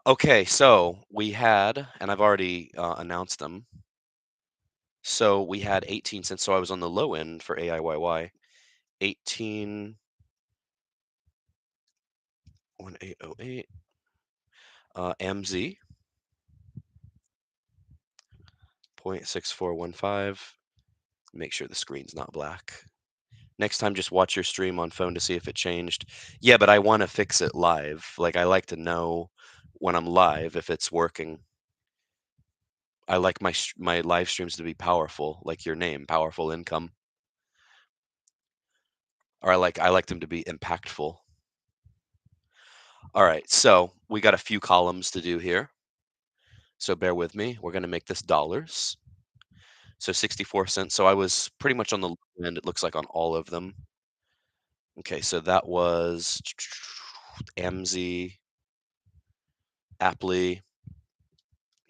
Okay, so we had, and I've already announced them. So we had 18 cents. So I was on the low end for AIYY. 18 1808 MZ 0.6415. Make sure the screen's not black. Next time, just watch your stream on phone to see if it changed. Yeah, but I want to fix it live. Like, I like to know when I'm live if it's working. I like my live streams to be powerful, like your name, powerful income, or I like them to be impactful. All right, so we got a few columns to do here. So bear with me. We're going to make this dollars. So 64 cents. So I was pretty much on the low end, it looks like, on all of them. Okay, so that was MZ, Aptly,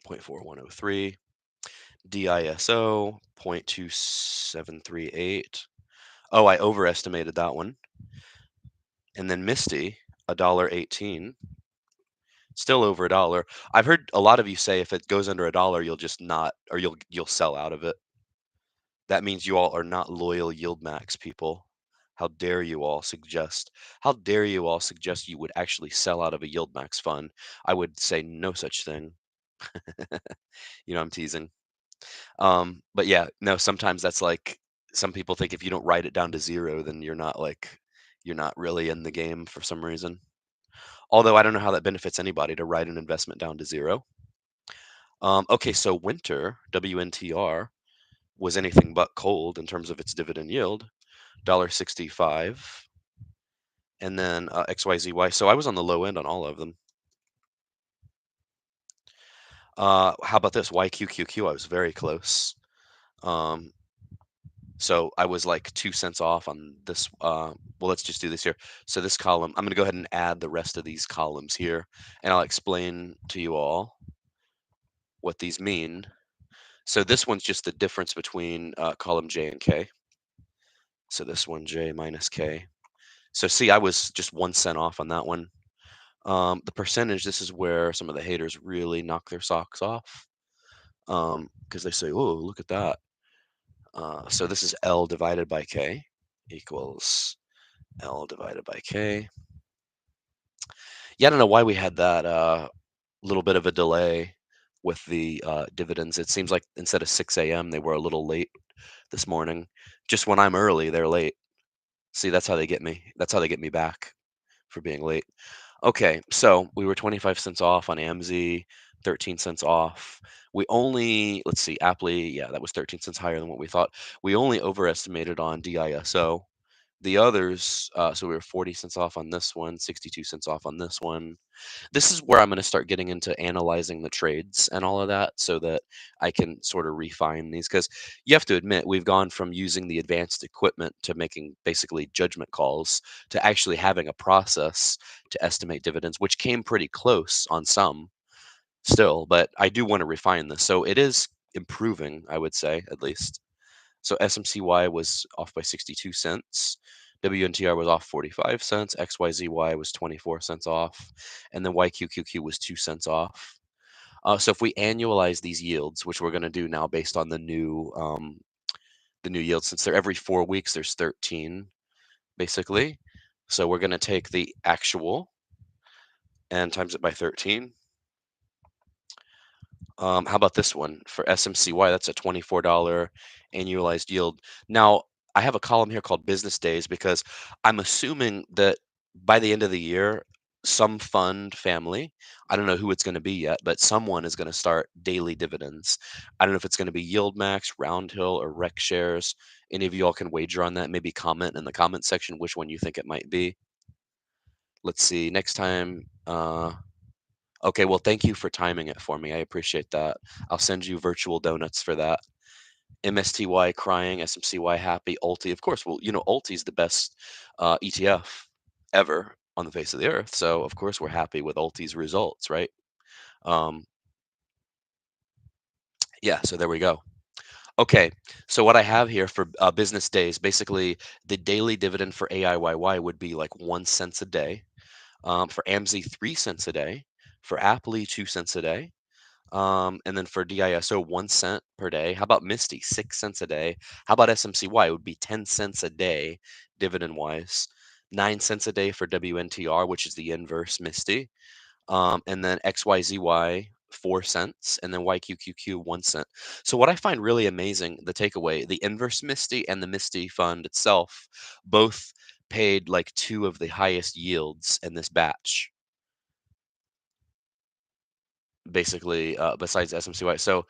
0.4103, DISO, 0.2738. Oh, I overestimated that one. And then Misty, $1.18. Still over a dollar. I've heard a lot of you say if it goes under a dollar, you'll just not, or you'll sell out of it. That means you all are not loyal YieldMax people. How dare you all suggest you would actually sell out of a YieldMax fund? I would say no such thing. I'm teasing. But yeah, no, sometimes that's like some people think if you don't write it down to zero, then you're not really in the game for some reason. Although I don't know how that benefits anybody to write an investment down to zero. Okay, so winter, WNTR, was anything but cold in terms of its dividend yield, $1.65. And then XYZY. So I was on the low end on all of them. How about this? YQQQ, I was very close. Um, so I was like 2 cents off on this. Well, let's just do this here. So this column, I'm going to go ahead and add the rest of these columns here, and I'll explain to you all what these mean. So this one's just the difference between column J and K. So this one, J minus K. So see, I was just 1 cent off on that one. The percentage, this is where some of the haters really knock their socks off, because they say, "Oh, look at that." So this is L divided by K equals L divided by K. Yeah, I don't know why we had that little bit of a delay with the dividends. It seems like instead of 6 a.m., they were a little late this morning. Just when I'm early, they're late. See, that's how they get me. That's how they get me back for being late. Okay, so we were 25 cents off on AMZ, 13 cents off. We only, let's see, Aptly, yeah, that was 13 cents higher than what we thought. We only overestimated on DISO. The others, so we were 40 cents off on this one, 62 cents off on this one. This is where I'm going to start getting into analyzing the trades and all of that so that I can sort of refine these. Because you have to admit, we've gone from using the advanced equipment to making basically judgment calls to actually having a process to estimate dividends, which came pretty close on some still, but I do want to refine this. So it is improving, I would say, at least. So SMCY was off by 62 cents. WNTR was off 45 cents. XYZY was 24 cents off. And then YQQQ was 2 cents off. So if we annualize these yields, which we're going to do now based on the new yield, since they're every 4 weeks, there's 13 basically. So we're going to take the actual and times it by 13. How about this one for SMCY? That's a $24 annualized yield. Now, I have a column here called business days because I'm assuming that by the end of the year, some fund family, I don't know who it's going to be yet, but someone is going to start daily dividends. I don't know if it's going to be YieldMax, Roundhill, or Rec Shares. Any of you all can wager on that. Maybe comment in the comment section which one you think it might be. Let's see. Next time, okay, well, thank you for timing it for me. I appreciate that. I'll send you virtual donuts for that. MSTY crying, SMCY happy, Ulti. Of course, well, Ulti's the best ETF ever on the face of the earth. So, of course, we're happy with Ulti's results, right? Um, yeah, so there we go. Okay, so what I have here for business days, basically the daily dividend for AIYY would be like 1 cent a day. For AMZ, 3 cents a day. For Aptly, 2 cents a day. And then for DISO, 1 cent per day. How about MSTY, 6 cents a day? How about SMCY? It would be 10 cents a day, dividend wise. 9 cents a day for WNTR, which is the inverse MSTY. And then XYZY, 4 cents, and then YQQQ, 1 cent. So what I find really amazing, the takeaway, the inverse MSTY and the MSTY fund itself both paid like two of the highest yields in this batch, basically, besides SMCY. So,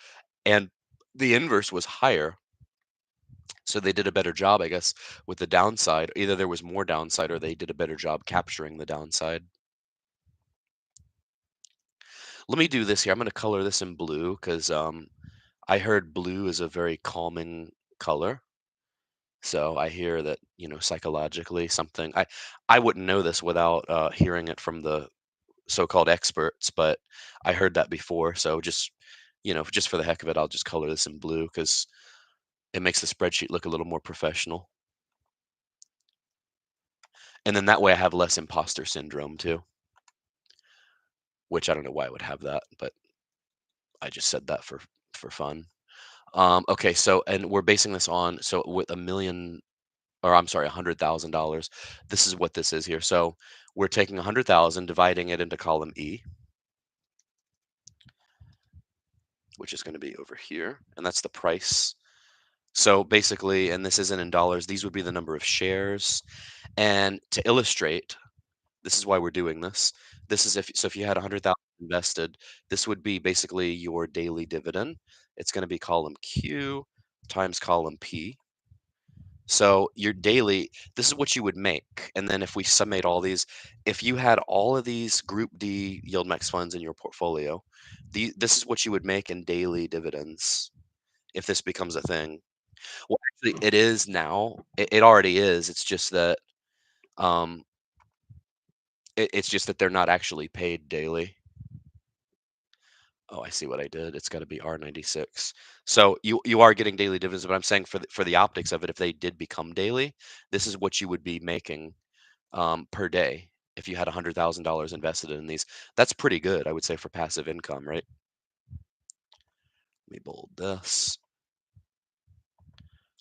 and the inverse was higher. So they did a better job, I guess, with the downside. Either there was more downside or they did a better job capturing the downside. Let me do this here. I'm going to color this in blue because I heard blue is a very calming color. So I hear that, psychologically something I wouldn't know this without hearing it from the so-called experts, but I heard that before. So just for the heck of it, I'll just color this in blue because it makes the spreadsheet look a little more professional. And then that way I have less imposter syndrome too, which I don't know why I would have that, but I just said that for fun. Okay, so and we're basing this on so with a million, or I'm sorry, $100,000. This is what this is here. So we're taking 100,000, dividing it into column E, which is going to be over here, and that's the price. So basically, and this isn't in dollars, these would be the number of shares. And to illustrate, this is why we're doing this. This is if you had 100,000 invested, this would be basically your daily dividend. It's going to be column Q times column P. So your daily, this is what you would make. And then if we summate all these, if you had all of these Group D YieldMax funds in your portfolio, this is what you would make in daily dividends if this becomes a thing. Well, actually, it is now. It already is. It's just that um, it's just that they're not actually paid daily. Oh, I see what I did. It's got to be R96. So you are getting daily dividends, but I'm saying for the optics of it, if they did become daily, this is what you would be making per day if you had $100,000 invested in these. That's pretty good, I would say, for passive income, right? Let me bold this.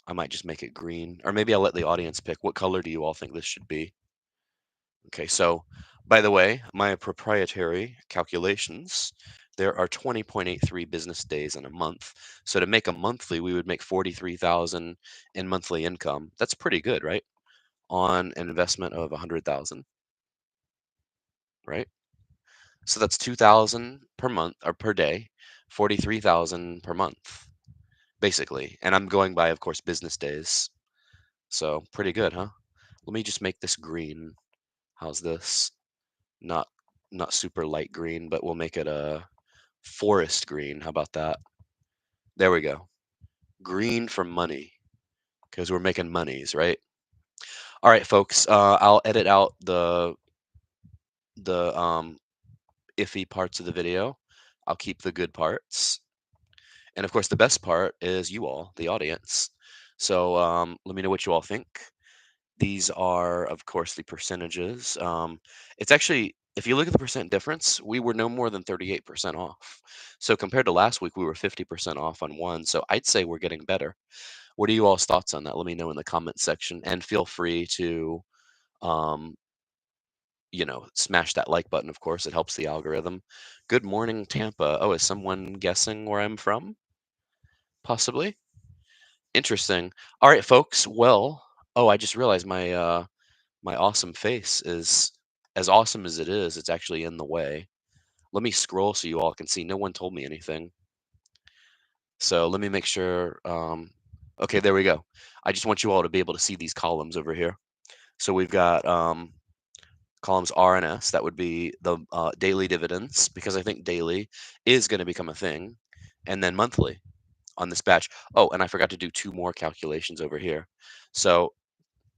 I might just make it green, or maybe I'll let the audience pick. What color do you all think this should be? Okay, so by the way, my proprietary calculations, there are 20.83 business days in a month. So to make a monthly, we would make 43,000 in monthly income. That's pretty good, right? On an investment of 100,000, right? So that's 2,000 per month or per day, 43,000 per month, basically. And I'm going by, of course, business days. So pretty good, huh? Let me just make this green. How's this? Not not super light green, but we'll make it a forest green. How about that? There we go. Green for money because we're making monies, right? All right, folks. I'll edit out the iffy parts of the video. I'll keep the good parts. And of course, the best part is you all, the audience. So let me know what you all think. These are, of course, the percentages. It's actually, if you look at the percent difference, we were no more than 38% off. So compared to last week, we were 50% off on one. So I'd say we're getting better. What are you all's thoughts on that? Let me know in the comment section, and feel free to, um, smash that like button. Of course, it helps the algorithm. Good morning, Tampa. Oh, is someone guessing where I'm from? Possibly. Interesting. All right, folks. Well, oh, I just realized my awesome face is as awesome as it is, it's actually in the way. Let me scroll so you all can see. No one told me anything. So let me make sure. Okay, there we go. I just want you all to be able to see these columns over here. So we've got columns R and S. That would be the daily dividends, because I think daily is going to become a thing. And then monthly on this batch. Oh, and I forgot to do two more calculations over here. So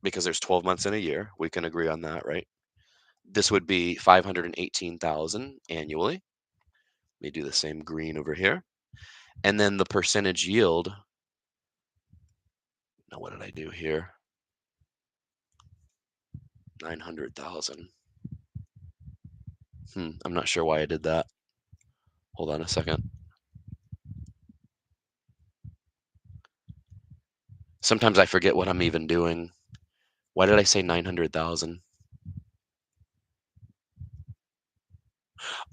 because there's 12 months in a year, we can agree on that, right? This would be 518,000 annually. Let me do the same green over here. And then the percentage yield. Now, what did I do here? 900,000. I'm not sure why I did that. Hold on a second. Sometimes I forget what I'm even doing. Why did I say 900,000?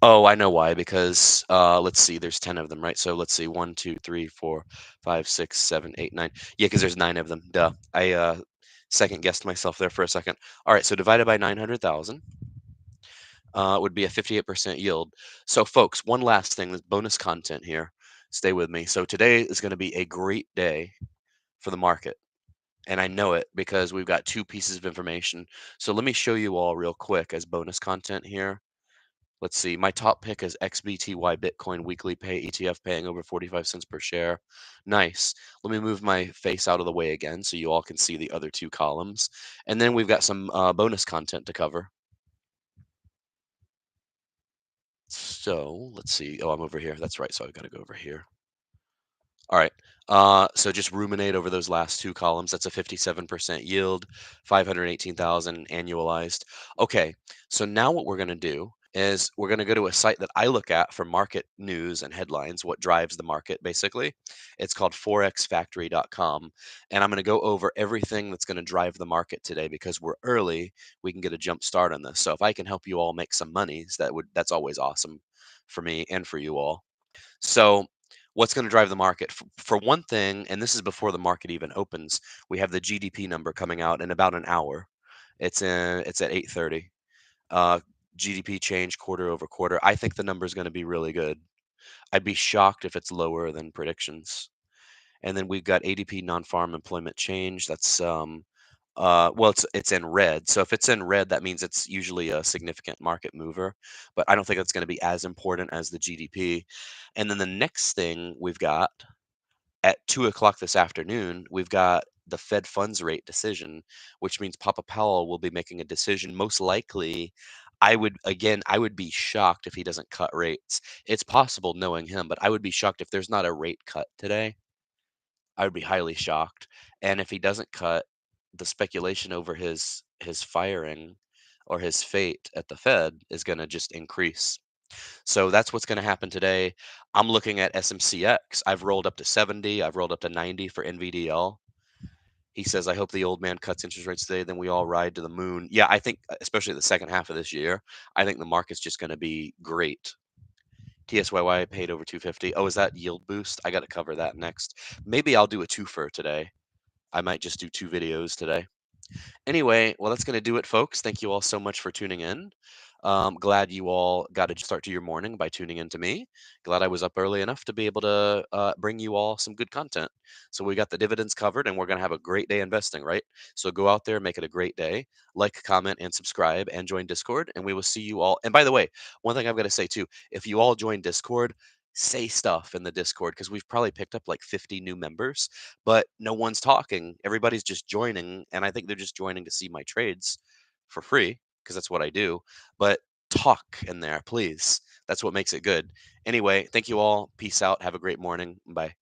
Oh, I know why, because let's see, there's 10 of them, right? So let's see, 1, 2, 3, 4, 5, 6, 7, 8, 9. Yeah, because there's 9 of them. Duh. I second guessed myself there for a second. All right, so divided by 900,000 would be a 58% yield. So, folks, one last thing, this bonus content here. Stay with me. So today is going to be a great day for the market. And I know it because we've got two pieces of information. So let me show you all real quick as bonus content here. Let's see. My top pick is XBTY Bitcoin weekly pay ETF paying over 45 cents per share. Nice. Let me move my face out of the way again so you all can see the other two columns. And then we've got some bonus content to cover. So let's see. Oh, I'm over here. That's right. So I've got to go over here. All right. So just ruminate over those last two columns. That's a 57% yield, 518,000 annualized. Okay. So now what we're going to do is we're going to go to a site that I look at for market news and headlines, what drives the market basically. It's called forexfactory.com. And I'm going to go over everything that's going to drive the market today because we're early. We can get a jump start on this. So if I can help you all make some monies, that's always awesome for me and for you all. So, what's going to drive the market? For one thing, and this is before the market even opens, we have the GDP number coming out in about an hour. It's at 8:30. Uh, GDP change quarter over quarter. I think the number is going to be really good. I'd be shocked if it's lower than predictions. And then we've got ADP non-farm employment change. That's well, it's in red. So if it's in red, that means it's usually a significant market mover. But I don't think it's going to be as important as the GDP. And then the next thing we've got at 2 o'clock this afternoon, we've got the Fed funds rate decision, which means Papa Powell will be making a decision. Most likely, I would be shocked if he doesn't cut rates. It's possible knowing him, but I would be shocked if there's not a rate cut today. I would be highly shocked. And if he doesn't cut, the speculation over his firing or his fate at the Fed is going to just increase. So that's what's going to happen today. I'm looking at SMCX. I've rolled up to 70. I've rolled up to 90 for NVDL. He says, I hope the old man cuts interest rates today, then we all ride to the moon. Yeah, I think, especially the second half of this year, I think the market's just going to be great. TSYY paid over 250. Oh, is that yield boost? I got to cover that next. Maybe I'll do a twofer today. I might just do 2 videos today. Anyway, well, that's going to do it, folks. Thank you all so much for tuning in. Glad you all got a start to your morning by tuning in to me. Glad I was up early enough to be able to bring you all some good content. So we got the dividends covered, and we're going to have a great day investing, right? So go out there, make it a great day. Like, comment, and subscribe, and join Discord. And we will see you all. And by the way, one thing I've got to say too: if you all join Discord, say stuff in the Discord because we've probably picked up like 50 new members, but no one's talking. Everybody's just joining, and I think they're just joining to see my trades for free because that's what I do. But talk in there, please. That's what makes it good. Anyway, thank you all. Peace out. Have a great morning. Bye.